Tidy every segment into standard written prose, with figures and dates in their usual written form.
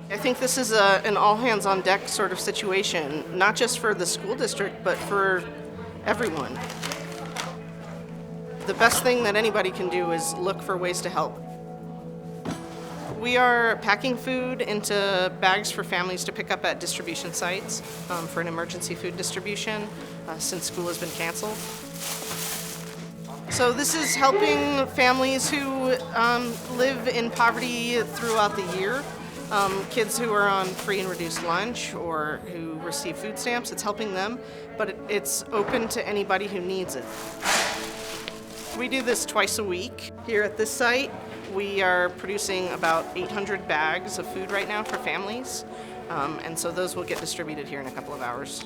I think this is an all-hands-on-deck sort of situation, not just for the school district, but for everyone. The best thing that anybody can do is look for ways to help. We are packing food into bags for families to pick up at distribution sites for an emergency food distribution since school has been canceled. So this is helping families who live in poverty throughout the year. Kids who are on free and reduced lunch or who receive food stamps, it's helping them, but it's open to anybody who needs it. We do this twice a week. Here at this site, we are producing about 800 bags of food right now for families, and so those will get distributed here in a couple of hours.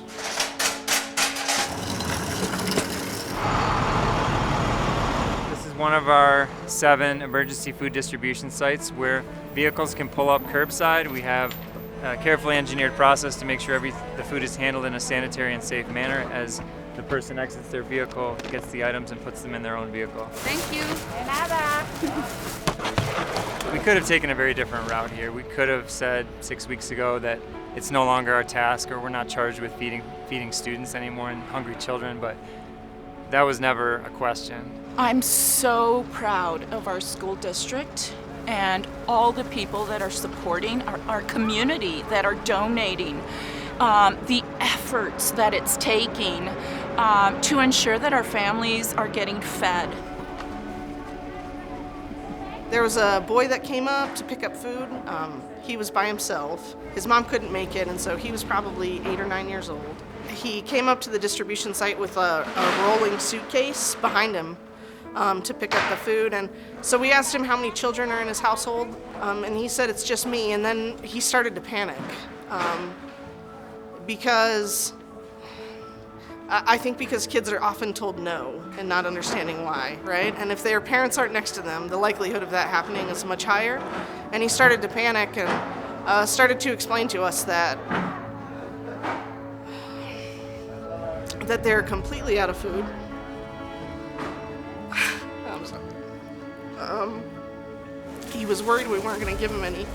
This is one of our 7 emergency food distribution sites where vehicles can pull up curbside. We have a carefully engineered process to make sure the food is handled in a sanitary and safe manner as the person exits their vehicle, gets the items, and puts them in their own vehicle. Thank you. De nada. We could have taken a very different route here. We could have said 6 weeks ago that it's no longer our task or we're not charged with feeding students anymore and hungry children, but that was never a question. I'm so proud of our school district and all the people that are supporting our community, that are donating, the efforts that it's taking to ensure that our families are getting fed. There was a boy that came up to pick up food. He was by himself. His mom couldn't make it, and so he was probably 8 or 9 years old. He came up to the distribution site with a rolling suitcase behind him to pick up the food, and so we asked him how many children are in his household, and he said it's just me, and then he started to panic because I think because kids are often told no and not understanding why, right? And if their parents aren't next to them, the likelihood of that happening is much higher. And he started to panic and started to explain to us that they're completely out of food. I'm sorry. He was worried we weren't going to give him any.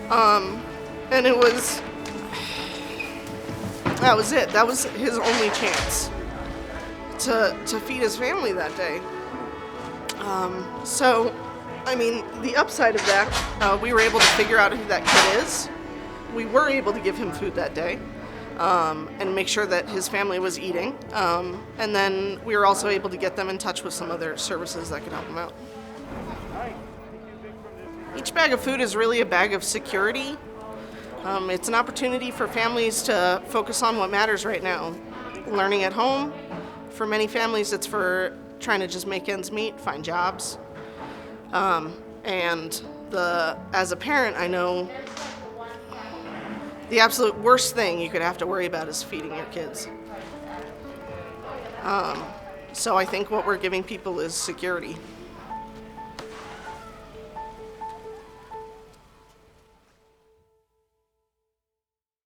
And that was it. That was his only chance to feed his family that day. So, I mean, the upside of that, we were able to figure out who that kid is. We were able to give him food that day and make sure that his family was eating. And then we were also able to get them in touch with some other services that could help them out. Each bag of food is really a bag of security. It's an opportunity for families to focus on what matters right now. Learning at home. For many families, it's for trying to just make ends meet, find jobs. And as a parent, I know the absolute worst thing you could have to worry about is feeding your kids. So I think what we're giving people is security.